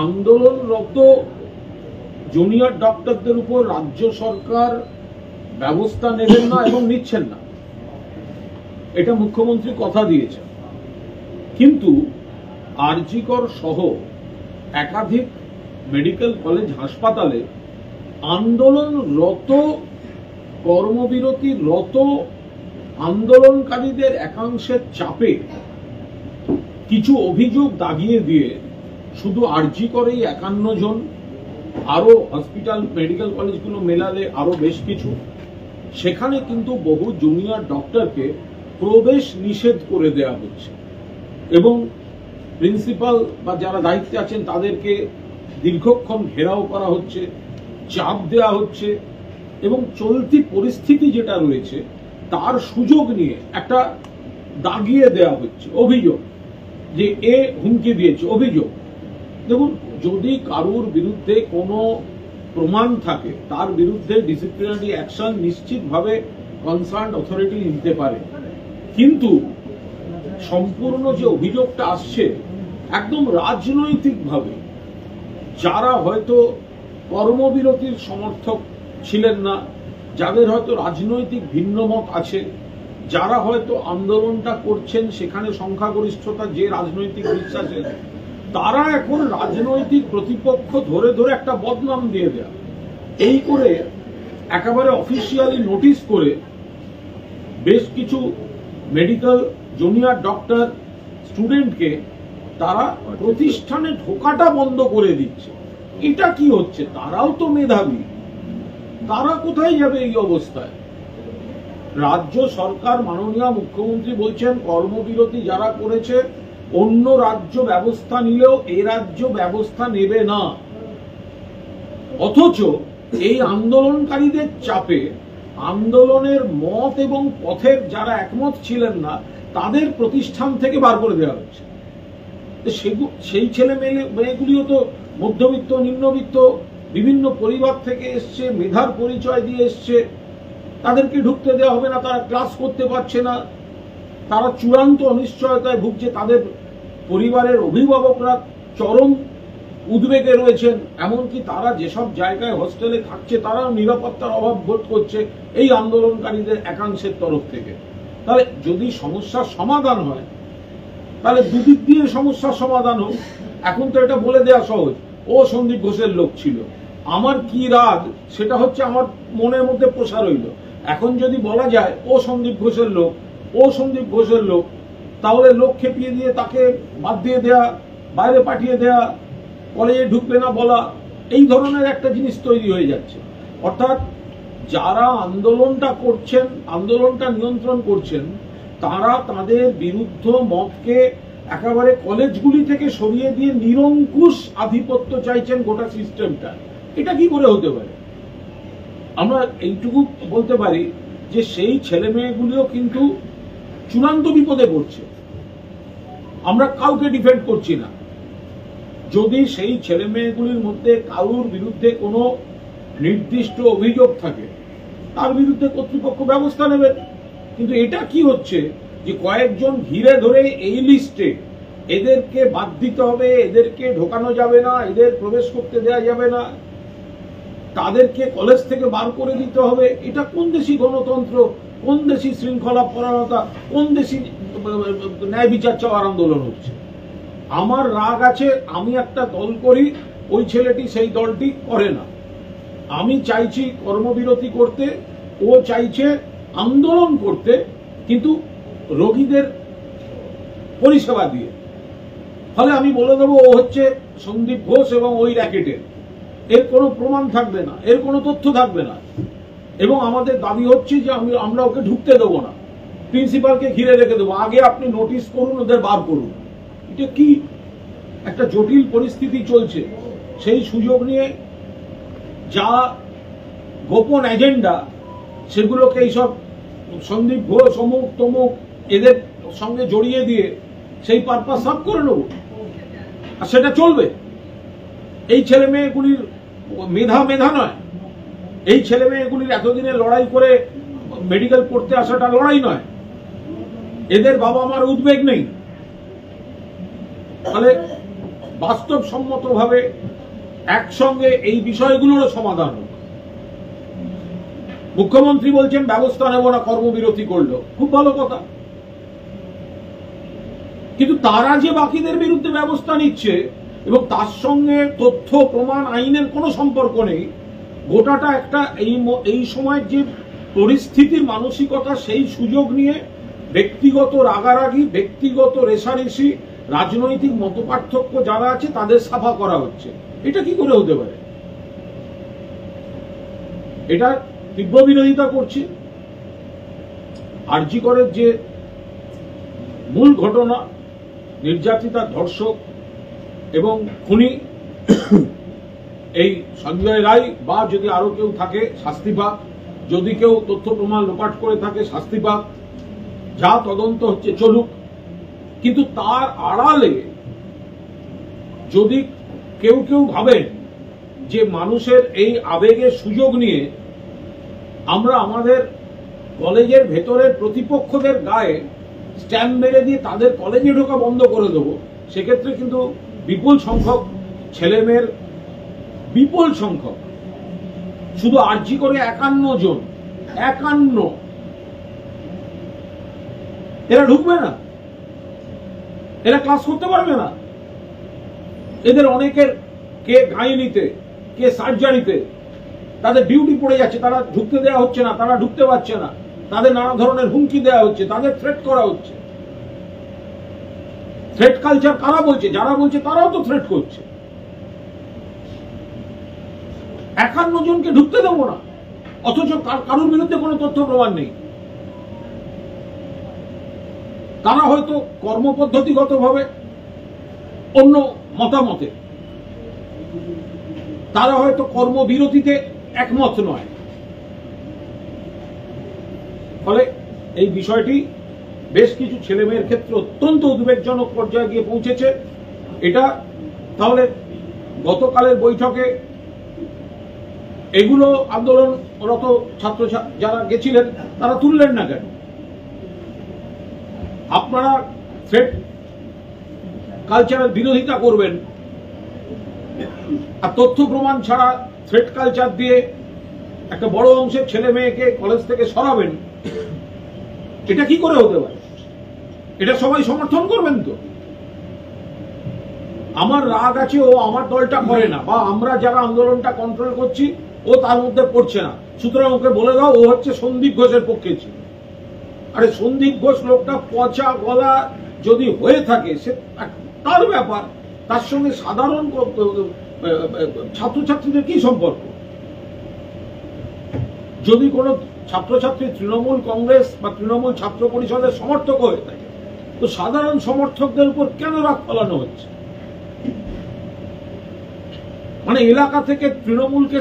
আন্দোলনরত জুনিয়র ডক্টরদের উপর রাজ্য সরকার ব্যবস্থা নেবেন না এবং নিচ্ছেন না, এটা মুখ্যমন্ত্রী কথা দিয়েছেন। কিন্তু আরজিকর সহ একাধিক মেডিকেল কলেজ হাসপাতালে আন্দোলনরত কর্মবিরতিরত আন্দোলনকারীদের একাংশের চাপে কিছু অভিযোগ দাগিয়ে দিয়ে শুধু আরজিকরেই 51 জন, আরো হসপিটাল মেডিকেল কলেজগুলো মেলালে আরো বেশ কিছু, সেখানে কিন্তু বহু জুনিয়র ডক্টরকে প্রবেশ নিষেধ করে দেওয়া হচ্ছে এবং প্রিন্সিপাল বা যারা দায়িত্বে আছেন তাদেরকে দীর্ঘক্ষণ ঘেরাও করা হচ্ছে, চাপ দেওয়া হচ্ছে এবং চলতি পরিস্থিতি যেটা রয়েছে তার সুযোগ নিয়ে একটা দাগিয়ে দেওয়া হচ্ছে অভিযোগ যে এ হুমকি দিয়েছে। অভিযোগ দেখুন, যদি কারুর বিরুদ্ধে কোনো প্রমাণ থাকে তার বিরুদ্ধে ডিসিপ্লিনারি অ্যাকশন নিশ্চিতভাবে কনসার্ন অথরিটি নিতে পারে, কিন্তু সম্পূর্ণ যে অভিযোগটা আসছে একদম রাজনৈতিকভাবে, যারা হয়তো কর্মবিরতির সমর্থক ছিলেন না, যাদের হয়তো রাজনৈতিক ভিন্নমত আছে, যারা হয়তো আন্দোলনটা করছেন সেখানে সংখ্যাগরিষ্ঠতা যে রাজনৈতিক বিশ্বাসে, তারা এখন রাজনৈতিক প্রতিপক্ষ ধরে ধরে একটা বদনাম দিয়ে দেয়া, এই করে একেবারে অফিসিয়ালি নোটিশ করে বেশ কিছু মেডিকেল জুনিয়র ডক্টর স্টুডেন্টকে তারা প্রতিষ্ঠানে ঢোকাটা বন্ধ করে দিচ্ছে। এটা কি হচ্ছে? তারাও তো মেধাবী, তারা কোথায় যাবে এই অবস্থায়? রাজ্য সরকার মাননীয় মুখ্যমন্ত্রী বলছেন কর্মবিরতি যারা করেছে অন্য রাজ্য ব্যবস্থা নিলেও এই রাজ্য ব্যবস্থা নেবে না, অথচ এই আন্দোলনকারীদের চাপে আন্দোলনের মত এবং পথের যারা একমত ছিলেন না তাদের প্রতিষ্ঠান থেকে বার করে দেওয়া হচ্ছে। সেই ছেলে মেয়েগুলিও তো মধ্যবিত্ত, নিম্নবিত্ত, বিভিন্ন পরিবার থেকে এসছে, মেধার পরিচয় দিয়ে এসছে, তাদেরকে ঢুকতে দেওয়া হবে না, তারা ক্লাস করতে পারছে না, তারা চূড়ান্ত অনিশ্চয়তায় ভুগছে, তাদের পরিবারের অভিভাবকরা চরম উদ্বেগে রয়েছেন, এমনকি তারা যেসব জায়গায় হোস্টেলে থাকছে তারাও নিরাপত্তার অভাব বোধ করছে এই আন্দোলনকারীদের একাংশের তরফ থেকে। তাহলে যদি সমস্যার সমাধান হয় তাহলে দুদিক দিয়ে সমস্যার সমাধান হোক। এখন তো এটা বলে দেওয়া সহজ, ও সন্দীপ ঘোষের লোক ছিল, আমার কি রাগ সেটা হচ্ছে আমার মনের মধ্যে প্রসার হইল। এখন যদি বলা যায় ও সন্দীপ ঘোষের লোক, ও সন্দীপ ঘোষের লোক, তাহলে লোক খেপিয়ে দিয়ে তাকে বাদ দিয়ে দেয়া, বাইরে পাঠিয়ে দেয়া, কলেজে ঢুকবে না বলা, এই ধরনের একটা জিনিস তৈরি হয়ে যাচ্ছে। অর্থাৎ যারা আন্দোলনটা করছেন, আন্দোলনটা নিয়ন্ত্রণ করছেন, তারা তাদের বিরুদ্ধ মতকে একেবারে কলেজগুলি থেকে সরিয়ে দিয়ে নিরঙ্কুশ আধিপত্য চাইছেন গোটা সিস্টেমটা। এটা কি করে হতে পারে? আমরা এইটুকু বলতে পারি যে সেই ছেলে মেয়েগুলিও কিন্তু চূড়ান্ত বিপদে পড়ছে। আমরা কাউকে ডিফেন্ড করছি না, যদি সেই ছেলে মেয়েগুলির মধ্যে কারুর বিরুদ্ধে কোনো নির্দিষ্ট অভিযোগ থাকে তার বিরুদ্ধে কর্তৃপক্ষ ব্যবস্থা নেবে। কিন্তু এটা কি হচ্ছে যে কয়েকজন ঘিরে ধরে এই লিস্টে এদেরকে বাদ দিতে হবে, এদেরকে ঢোকানো যাবে না, এদের প্রবেশ করতে দেওয়া যাবে না, তাদেরকে কলেজ থেকে বার করে দিতে হবে। এটা কোন দেশি গণতন্ত্র, কোন দেশি শৃঙ্খলা পরায়ণতা, কোন দেশি ন্যায় বিচার চাওয়ার আন্দোলন হচ্ছে? আমার রাগ আছে, আমি একটা দল করি, ওই ছেলেটি সেই দলটি করে না। আমি চাইছি কর্মবিরতি করতে, ও চাইছে আন্দোলন করতে, কিন্তু রোগীদের পরিষেবা দিয়ে। ফলে আমি বলে দেবো ও হচ্ছে সন্দীপ ঘোষ এবং ওই র্যাকেটের, এর কোনো প্রমাণ থাকবে না, এর কোনো তথ্য থাকবে না, এবং আমাদের দাবি হচ্ছে যে আমরা ওকে ঢুকতে দেবো না, প্রিন্সিপালকে ঘিরে রেখে দেবো, আগে আপনি নোটিশ করুন, ওদের বার করুন। এটা কি একটা জটিল পরিস্থিতি চলছে। সেই সুযোগ নিয়ে যা গোপন এজেন্ডা সেগুলোকে এইসব সন্দীপ ঘোষ অমুক তমুক এদের সঙ্গে জড়িয়ে দিয়ে সেই পারপাস সাফ করে নেব, আর সেটা চলবে। এই ছেলে মেয়েগুলির মেধা নয়, এই ছেলে মেয়েগুলির এতদিনে লড়াই করে মেডিকেল পড়তে আসাটা লড়াই নয়, এদের বাবা মার উদ্বেগ নেই। তাহলে বাস্তবসম্মতভাবে একসঙ্গে এই বিষয়গুলোরও সমাধান হোক। মুখ্যমন্ত্রী বলছেন ব্যবস্থা নেব না, কর্মবিরতি করলো, খুব ভালো কথা, কিন্তু তারা যে বাকিদের বিরুদ্ধে ব্যবস্থা নিচ্ছে এবং তার সঙ্গে তথ্য প্রমাণ আইনের কোনো সম্পর্ক নেই, গোটাটা একটা এই সময়ের যে পরিস্থিতির মানসিকতা, সেই সুযোগ নিয়ে ব্যক্তিগত রাগারাগি, ব্যক্তিগত রেষারেষি, রাজনৈতিক মতপার্থক্য যারা আছে তাদের সাফা করা হচ্ছে। এটা কি করে হতে পারে? এটা তীব্র বিরোধিতা করছে। আরজি করের যে মূল ঘটনা, নির্যাতিতা, ধর্ষক এবং খুনি এই সঞ্জয় রায় বা যদি আরো কেউ থাকে শাস্তি পাক, যদি কেউ তথ্য প্রমাণ লোপাট করে থাকে শাস্তি পাক, যা তদন্ত হচ্ছে চলুক। কিন্তু তার আড়ালে যদি কেউ কেউ ভাবেন যে মানুষের এই আবেগের সুযোগ নিয়ে আমরা আমাদের কলেজের ভেতরের প্রতিপক্ষদের গায়ে স্ট্যাম্প মেরে দিয়ে তাদের কলেজে ঢোকা বন্ধ করে দেবো, সেক্ষেত্রে কিন্তু বিপুল সংখ্যক ছেলেমেয়ের, বিপুল সংখ্যক, শুধু আরজি করে 51 জন, 51, এরা ঢুকবে না, এরা ক্লাস করতে পারবে না। এদের অনেকের কে গাইনিতে, কে সার্জারিতে, তাদের ডিউটি পড়ে যাচ্ছে, তারা ঢুকতে দেওয়া হচ্ছে না, তারা ঢুকতে পারছে না, তাদের নানা ধরনের হুমকি দেওয়া হচ্ছে, তাদের থ্রেট করা হচ্ছে। থ্রেট কালচার কারা বলছে? যারা বলছে তারাও তো থ্রেট করছে। 51 জনকে ঢুকতে দেবো না, অথচ কারোর বিরুদ্ধে কোনো তথ্য প্রমাণ নেই। তারা হয়তো কর্মপদ্ধতিগতভাবে অন্য মতামতে, তারা হয়তো কর্মবিরতিতে একমত নয়। ফলে এই বিষয়টি বেশ কিছু ছেলেমেয়ের ক্ষেত্রে অত্যন্ত উদ্বেগজনক পর্যায়ে গিয়ে পৌঁছেছে। এটা তাহলে গতকালের বৈঠকে এগুলো আন্দোলনরত ছাত্র যারা গেছিলেন তারা তুললেন না কেন? আপনারা থ্রেট কালচারের বিরোধিতা করবেন আর তথ্য প্রমাণ ছাড়া থ্রেট কালচার দিয়ে একটা বড় অংশের ছেলে মেয়েকে কলেজ থেকে সরাবেন, এটা কি করে হতে পারে? এটা সবাই সমর্থন করবেন তো? আমার রাগ আছে, ও আমার দলটা করে না, বা আমরা যারা আন্দোলনটা কন্ট্রোল করছি ও তার মধ্যে পড়ছে না, সুতরাং ওকে বলে দাও ও হচ্ছে সন্দীপ ঘোষের পক্ষে ছিল। আরে সন্দীপ ঘোষ লোকটা পচা গলা যদি হয়ে থাকে সে তার ব্যাপার, তার সঙ্গে সাধারণ ছাত্রছাত্রীদের কি সম্পর্ক? যদি কোনো ছাত্রছাত্রী তৃণমূল কংগ্রেস বা তৃণমূল ছাত্র পরিষদের সমর্থক হয়ে থাকে, তো সাধারণ সমর্থকদের উপর কেন রাগ ফলানো হচ্ছে? মানে এলাকা থেকে তৃণমূলকে,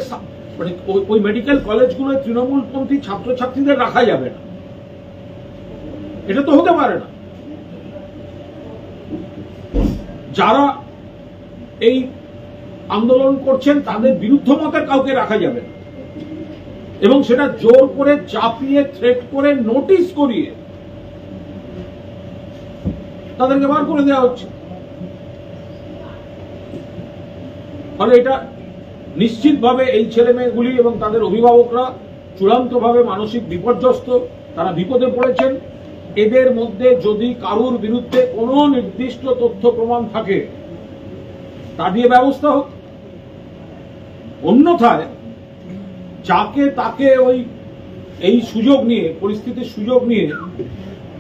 মানে ওই মেডিকেল কলেজগুলোয় তৃণমূলপন্থী ছাত্রছাত্রীদের রাখা যাবে না, এটা তো হতে পারে না। যারা এই আন্দোলন করছেন তাদের বিরুদ্ধ মতের কাউকে রাখা যাবে না, এবং সেটা জোর করে চাপিয়ে থ্রেট করে নোটিশ করিয়ে তাদেরকে বার করে দেওয়া হচ্ছে। ফলে এটা নিশ্চিতভাবে এই ছেলে মেয়েগুলি এবং তাদের অভিভাবকরা চূড়ান্তভাবে মানসিক বিপর্যস্ত, তারা বিপদে পড়েছেন। এদের মধ্যে যদি কারুর বিরুদ্ধে কোনো নির্দিষ্ট তথ্য প্রমাণ থাকে তা দিয়ে ব্যবস্থা হোক, অন্যথায় যাকে তাকে এই সুযোগ নিয়ে, পরিস্থিতির সুযোগ নিয়ে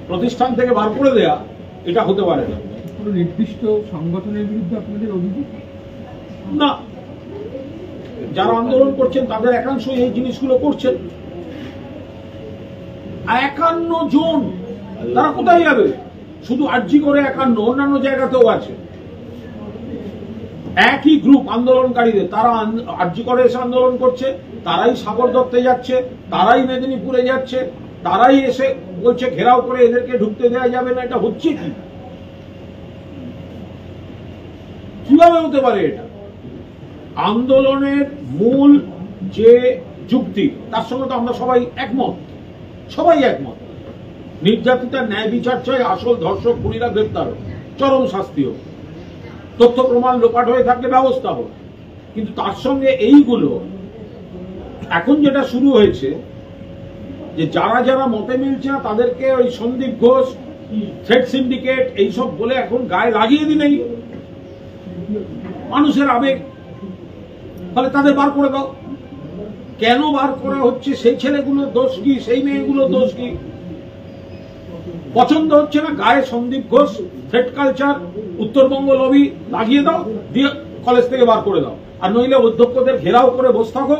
প্রতিষ্ঠান থেকে বার করে দেয়া, এটা হতে পারে না। কোনো নির্দিষ্ট সংগঠনের বিরুদ্ধে আপনাদের অভিযোগ না, যারা আন্দোলন করছেন তাদের একাংশ এই জিনিসগুলো করছেন। 51 জন, তারা কোথায় যাবে? শুধু আরজি করে 51, অন্যান্য জায়গাতেও আছে একই গ্রুপ আন্দোলনকারীদের। তারা আরজি করে এসে আন্দোলন করছে, তারাই সাগর দত্তে যাচ্ছে, তারাই মেদিনীপুরে যাচ্ছে, তারাই এসে বলছে ঘেরাও করে এদেরকে ঢুকতে দেওয়া যাবে না। এটা হচ্ছে কি? কিভাবে হতে পারে এটা? আন্দোলনের মূল যে যুক্তি তার সঙ্গে তো আমরা সবাই একমত, সবাই একমত। নির্যাতিতার ন্যায় বিচার চাই, আসল ধর্ষক খুনিরা গ্রেপ্তার, চরম শাস্তি হোক। তথ্য প্রমাণ লোপাট হয়ে থাকলে ব্যবস্থা হোক। কিন্তু তার সঙ্গে এইগুলো এখন যেটা শুরু হয়েছে যে যারা যারা মতে মিলছে না তাদেরকে ওই সন্দীপ ঘোষ, থ্রেড সিন্ডিকেট এইসব বলে এখন গায়ে লাগিয়ে দিলেই মানুষের আবেগ, তাহলে তাদের বার করে দাও। কেন বার করা হচ্ছে? সেই ছেলেগুলোর দোষ কি? সেই মেয়েগুলোর দোষ কি? পছন্দ হচ্ছে না গায়ে Sandip Ghosh, thread culture, Uttarbanga lobby লাগিয়ে দাও, দিয়ে কলেজ থেকে বার করে দাও। আর নইলে অধ্যক্ষদের ঘেরাও করে বসে থাকো,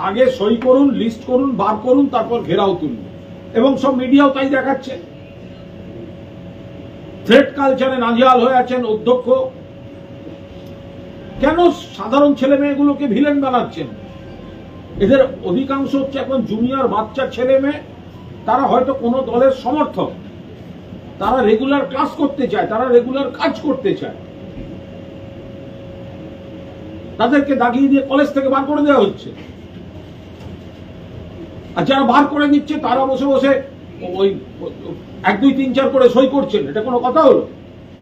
আগে সই করুন, লিস্ট করুন, বার করুন, তারপর ঘেরাও তুলুন। এবং সব মিডিয়াও তাই দেখাচ্ছে। থ্রেড কালচারে নাজেহাল হয়ে আছেন অধ্যক্ষ। কেন সাধারণ ছেলে মেয়েগুলোকে ভিলেন বানাচ্ছেন? এদের অধিকাংশ হচ্ছে এখন জুনিয়র বাচ্চা ছেলে মেয়ে, তারা হয়তো কোনো দলের সমর্থক, তারা রেগুলার ক্লাস করতে চায়, তারা রেগুলার কাজ করতে চায়, তাদেরকে দাগিয়ে দিয়ে কলেজ থেকে বার করে দেওয়া হচ্ছে। আর যারা বার করে দিচ্ছে তারা বসে বসে ওই 1, 2, 3, 4 করে সই করছেন। এটা কোনো কথা হলো?